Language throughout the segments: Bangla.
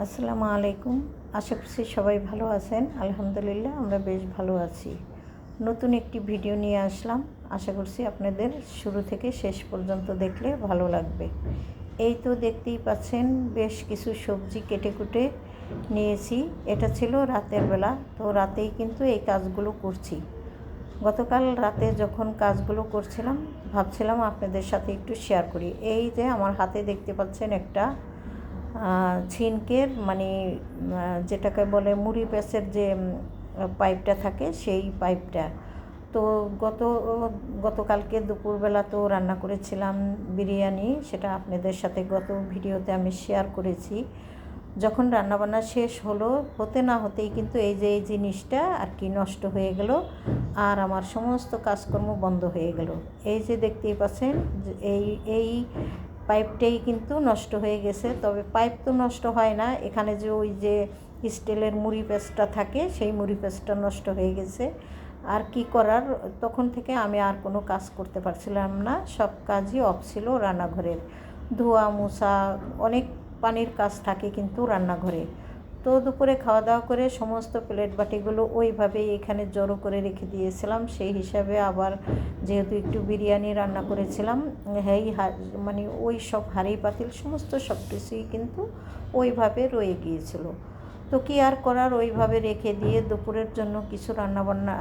আসসালামু আলাইকুম। আশা করছি সবাই ভালো আছেন। আলহামদুলিল্লাহ আমরা বেশ ভালো আছি। নতুন একটি ভিডিও নিয়ে আসলাম। আশা করছি আপনাদের শুরু থেকে শেষ পর্যন্ত দেখলে ভালো লাগবে। এই তো দেখতেই পাচ্ছেন বেশ কিছু সবজি কেটে কুটে নিয়েছি। এটা ছিল রাতের বেলা, তো রাতেই কিন্তু এই কাজগুলো করছি। গতকাল রাতে যখন কাজগুলো করছিলাম ভাবছিলাম আপনাদের সাথে একটু শেয়ার করি। এই যে আমার হাতে দেখতে পাচ্ছেন একটা ছিনকের যেটাকে বলে মুড়ি প্যাঁচের যে পাইপটা থাকে সেই পাইপটা। তো গতকালকে দুপুরবেলা তো রান্না করেছিলাম বিরিয়ানি, সেটা আপনাদের সাথে গত ভিডিওতে আমি শেয়ার করেছি। যখন রান্নাবান্না শেষ হলো, হতে না হতেই কিন্তু এই জিনিসটা আর কি নষ্ট হয়ে গেল, আর আমার সমস্ত কাজকর্ম বন্ধ হয়ে গেল। এই যে দেখতেই পাচ্ছেন এই পাইপটাই কিন্তু নষ্ট হয়ে গেছে। তবে পাইপ তো নষ্ট হয় না, এখানে যে ওই যে স্টিলের মুড়ি পেস্টটা থাকে সেই মুড়ি পেস্টটা নষ্ট হয়ে গেছে। আর কি করার, তখন থেকে আমি আর কোনো কাজ করতে পারছিলাম না, সব কাজই অফ ছিল। রান্নাঘরের ধোয়া মোছা অনেক পানির কাজ থাকে কিন্তু রান্নাঘরে। তো দুপুরে খাওয়া দাওয়া করে সমস্ত প্লেট বাটিগুলো ওইভাবেই এখানে জড়ো করে রেখে দিয়েছিলাম। সেই হিসাবে আবার যেহেতু একটু বিরিয়ানি রান্না করেছিলাম, ওই সব হাঁড়ি পাতিল সমস্ত সব কিছুই কিন্তু ওইভাবে রয়ে গিয়েছিল। তো কি আর করার, ওইভাবে রেখে দিয়ে দুপুরের জন্য কিছু রান্নাবান্না,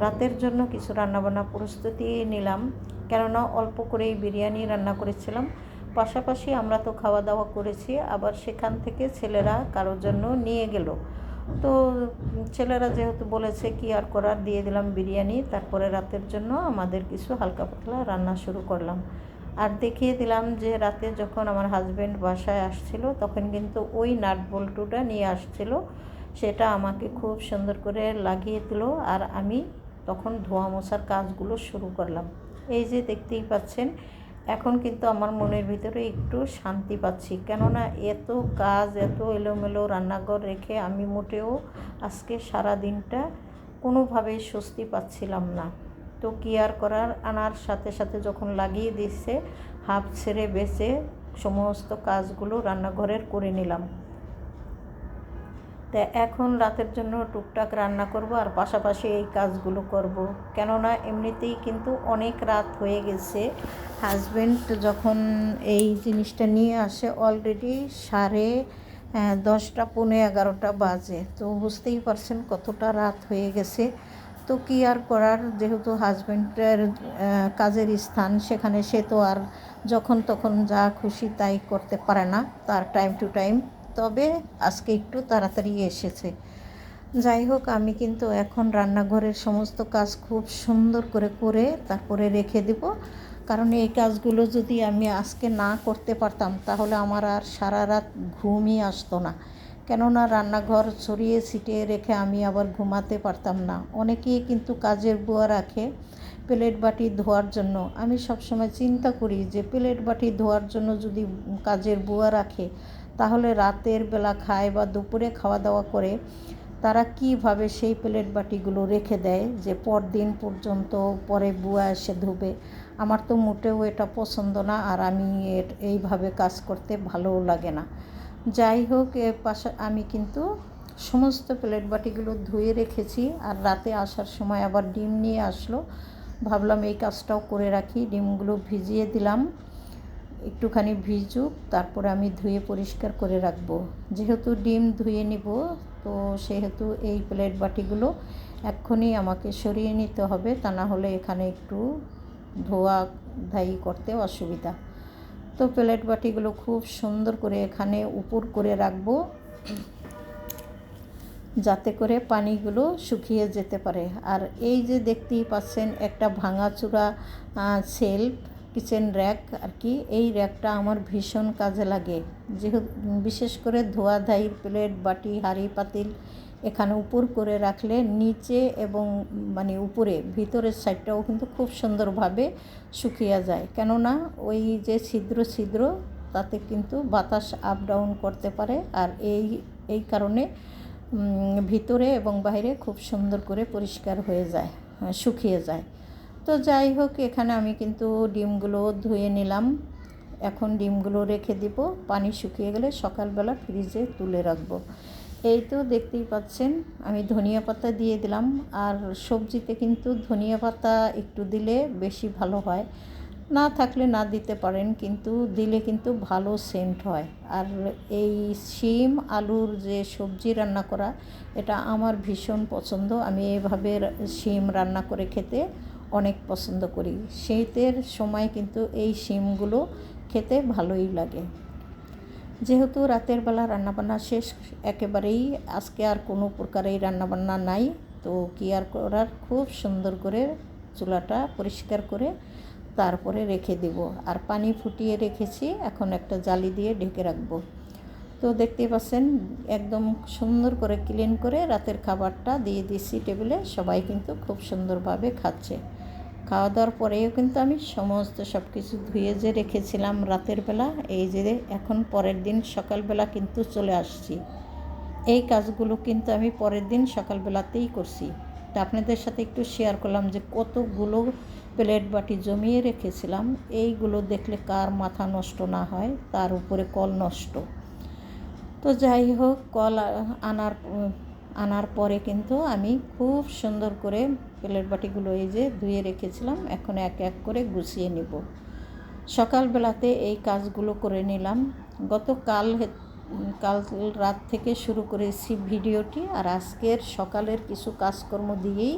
রাতের জন্য কিছু রান্নাবান্না প্রস্তুতি নিলাম। কেননা অল্প করেই বিরিয়ানি রান্না করেছিলাম, পাশাপাশি আমরা তো খাওয়া দাওয়া করেছি, আবার সেখান থেকে ছেলেরা কারোর জন্য নিয়ে গেল। তো ছেলেরা যেহেতু বলেছে কি আর করার, দিয়ে দিলাম বিরিয়ানি। তারপরে রাতের জন্য আমাদের কিছু হালকা পাতলা রান্না শুরু করলাম। আর দেখিয়ে দিলাম যে রাতে যখন আমার হাজব্যান্ড বাসায় আসছিল তখন কিন্তু ওই নাট বল্টুটা নিয়ে আসছিল, সেটা আমাকে খুব সুন্দর করে লাগিয়ে দিল। আর আমি তখন ধোয়া মোছার কাজগুলো শুরু করলাম। এই যে দেখতেই পাচ্ছেন, এখন কিন্তু আমার মনের ভিতরে একটু শান্তি পাচ্ছি। কেননা এত কাজ, এত এলোমেলো রান্নাঘর রেখে আমি মোটেও আজকে সারা দিনটা কোনোভাবেই স্বস্তি পাচ্ছিলাম না। তো কি আর করার, আনার সাথে সাথে যখন লাগিয়ে দিচ্ছে, হাফ ছেড়ে বেঁচে সমস্ত কাজগুলো রান্নাঘরের করে নিলাম। তো এখন রাতের জন্য টুকটাক রান্না করব, আর পাশাপাশি এই কাজগুলো করব। কেননা এমনিতেই কিন্তু অনেক রাত হয়ে গেছে। হাজব্যান্ড যখন এই জিনিসটা নিয়ে আসে অলরেডি 10:30 পৌনে 11টা বাজে। তো বুঝতেই পারছেন কতটা রাত হয়ে গেছে। তো কি আর করার, যেহেতু হাজব্যান্ডের কাজের স্থান, সেখানে সে তো আর যখন তখন যা খুশি তাই করতে পারে না, তার টাইম টু টাইম। তবে আজকে একটু তাড়াতাড়ি এসেছে। যাই হোক, আমি কিন্তু এখন রান্নাঘরের সমস্ত কাজ খুব সুন্দর করে তারপরে রেখে দেব। কারণ এই কাজগুলো যদি আমি আজকে না করতে পারতাম তাহলে আমার আর সারা রাত ঘুমই আসতো না। কেননা রান্নাঘর ছড়িয়ে ছিটিয়ে রেখে আমি আবার ঘুমাতে পারতাম না। অনেকেই কিন্তু কাজের বুয়া রাখে প্লেট বাটি ধোয়ার জন্য। আমি সবসময় চিন্তা করি যে প্লেট বাটি ধোয়ার জন্য যদি কাজের বুয়া রাখে, তাহলে রাতের বেলা খায় বা দুপুরে খাওয়া দাওয়া করে তারা কিভাবে সেই প্লেট বাটিগুলো রেখে দেয় যে পরদিন পর্যন্ত পরে বুয়া এসে ধোবে। আমার তো মোটেও এটা পছন্দ না, আর আমি এইভাবে কাজ করতে ভালোও লাগে না। যাই হোক, এর পাশে আমি কিন্তু সমস্ত প্লেট বাটিগুলো ধুয়ে রেখেছি। আর রাতে আসার সময় আবার ডিম নিয়ে আসলো, ভাবলাম এই কাজটাও করে রাখি। ডিমগুলো ভিজিয়ে দিলাম, একটুখানি ভিজুক, তারপরে আমি ধুয়ে পরিষ্কার করে রাখবো। যেহেতু ডিম ধুয়ে নিব, তো সেহেতু এই প্লেট বাটিগুলো এক্ষুনি আমাকে সরিয়ে নিতে হবে, তা না হলে এখানে একটু ধোয়া ধাই করতে অসুবিধা। তো প্লেট বাটিগুলো খুব সুন্দর করে এখানে উপর করে রাখবো, যাতে করে পানিগুলো শুকিয়ে যেতে পারে। আর এই যে দেখতেই পাচ্ছেন একটা ভাঙাচোরা সেলফ, কিচেন র্যাক আর কি, এই র্যাকটা আমার ভীষণ কাজে লাগে। যেহেতু বিশেষ করে ধোয়া ধাইয়ের প্লেট বাটি হাঁড়ি পাতিল এখানে উপর করে রাখলে নিচে এবং উপরে ভিতরের সাইডটাও কিন্তু খুব সুন্দরভাবে শুকিয়ে যায়। কেননা ওই যে ছিদ্র তাতে কিন্তু বাতাস আপ ডাউন করতে পারে, আর এই কারণে ভিতরে এবং বাইরে খুব সুন্দর করে পরিষ্কার হয়ে যায়, শুকিয়ে যায়। তো যাই হোক, এখানে আমি কিন্তু ডিমগুলো ধুয়ে নিলাম। এখন ডিমগুলো রেখে দিব, পানি শুকিয়ে গেলে সকালবেলা ফ্রিজে তুলে রাখবো। এই তো দেখতেই পাচ্ছেন আমি ধনিয়া পাতা দিয়ে দিলাম। আর সবজিতে কিন্তু ধনিয়া পাতা একটু দিলে বেশি ভালো হয়, না থাকলে না দিতে পারেন, কিন্তু দিলে কিন্তু ভালো সেন্ট হয়। আর এই শিম আলুর যে সবজি রান্না করা, এটা আমার ভীষণ পছন্দ। আমি এভাবে শিম রান্না করে খেতে অনেক পছন্দ করি। শীতের সময় কিন্তু এই শিমগুলো খেতে ভালোই লাগে। যেহেতু রাতের বেলা রান্নাবান্না শেষ একেবারেই, আজকে আর কোনো প্রকারেই রান্নাবান্না নাই, তো কি আর করার, খুব সুন্দর করে চুলাটা পরিষ্কার করে তারপরে রেখে দেব। আর পানি ফুটিয়ে রেখেছি, এখন একটা জালি দিয়ে ঢেকে রাখবো। তো দেখতেই পাচ্ছেন একদম সুন্দর করে ক্লিন করে রাতের খাবারটা দিয়ে দিচ্ছি টেবিলে। সবাই কিন্তু খুব সুন্দরভাবে খাচ্ছে। খাওয়া দাওয়ার পরেও কিন্তু আমি সমস্ত সব কিছু ধুয়ে যে রেখেছিলাম রাতের বেলা, এই যে এখন পরের দিন সকালবেলা কিন্তু চলে আসছি। এই কাজগুলো কিন্তু আমি পরের দিন সকালবেলাতেই করছি। তা আপনাদের সাথে একটু শেয়ার করলাম যে কতগুলো প্লেট বাটি জমিয়ে রেখেছিলাম। এইগুলো দেখলে কার মাথা নষ্ট না হয়, তার উপরে কল নষ্ট। তো যাই হোক, কল আনার পরে কিন্তু আমি খুব সুন্দর করে প্লেট বাটিগুলো এই যে ধুয়ে রেখেছিলাম, এখন এক এক করে গুছিয়ে নেব। সকালবেলাতে এই কাজগুলো করে নিলাম। কাল রাত থেকে শুরু করেছি ভিডিওটি, আর আজকের সকালের কিছু কাজকর্ম দিয়েই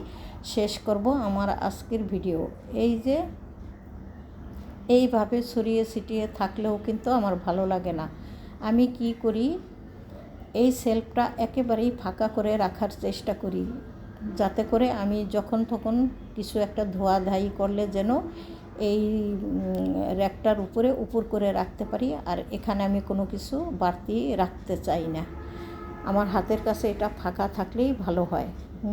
শেষ করব আমার আজকের ভিডিও। এই যে এইভাবে ছড়িয়ে ছিটিয়ে থাকলেও কিন্তু আমার ভালো লাগে না। আমি কি করি, এই সেলফটা একেবারেই ফাঁকা করে রাখার চেষ্টা করি, যাতে করে আমি যখন তখন কিছু একটা ধোয়াধাই করলে যেন এই র্যাকটার উপর করে রাখতে পারি। আর এখানে আমি কোনো কিছু বাড়তি রাখতে চাই না, আমার হাতের কাছে এটা ফাঁকা থাকলেই ভালো হয়।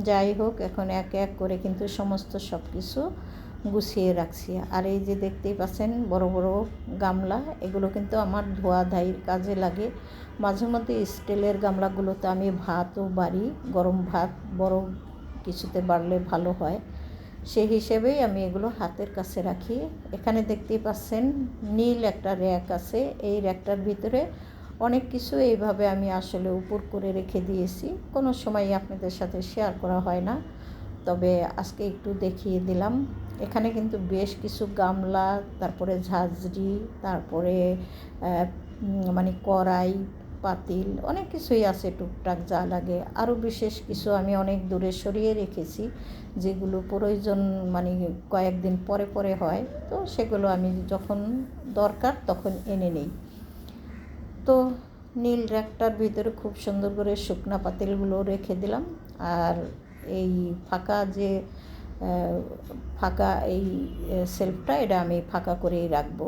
যাই হোক, এখন এক এক করে কিন্তু সমস্ত সব কিছু গুছিয়ে রাখছি। আর এই যে দেখতেই পাচ্ছেন বড় বড় গামলা, এগুলো কিন্তু আমার ধোয়াধাইয়ের কাজে লাগে। মাঝে মধ্যে স্টিলের গামলাগুলোতে আমি ভাতও বাড়ি, গরম ভাত বড় কিছুতে বাড়লে ভালো হয়, সেই হিসেবেই আমি এগুলো হাতের কাছে রাখি। এখানে দেখতেই পাচ্ছেন নীল একটা র্যাক আছে, এই র্যাকটার ভিতরে অনেক কিছু এইভাবে আমি আসলে উপর করে রেখে দিয়েছি। কোনো সময় আপনাদের সাথে শেয়ার করা হয় না, তবে আজকে একটু দেখিয়ে দিলাম। এখানে কিন্তু বেশ কিছু গামলা, তারপরে ঝাঁঝরি, তারপরে মানে কড়াই, পাতিল, অনেক কিছুই আছে টুকটাক যা লাগে। আরও বিশেষ কিছু আমি অনেক দূরে সরিয়ে রেখেছি, যেগুলো প্রয়োজন মানে কয়েকদিন পরে পরে হয়, তো সেগুলো আমি যখন দরকার তখন এনে নেই। তো নীল র্যাকটার ভিতরে খুব সুন্দর করে শুকনা পাতিলগুলো রেখে দিলাম। আর এই ফাঁকা এই সেলফটা, এটা আমি ফাঁকা করেই রাখবো।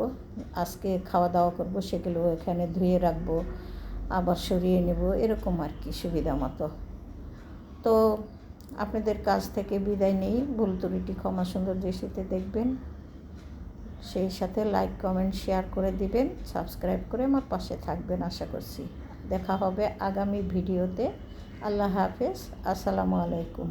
আজকে খাওয়া দাওয়া করবো, সেগুলো এখানে ধুয়ে রাখবো, আবার সরিয়ে নেব, এরকম আর কি সুবিধা মতো। তো আপনাদের কাছ থেকে বিদায় নেই, ভুল ত্রুটি ক্ষমা সুন্দর দৃষ্টিতে দেখবেন, সেই সাথে লাইক কমেন্ট শেয়ার করে দিবেন, সাবস্ক্রাইব করে আমার পাশে থাকবেন আশা করছি। দেখা হবে আগামী ভিডিওতে। আল্লাহ হাফেজ, আসসালামু আলাইকুম।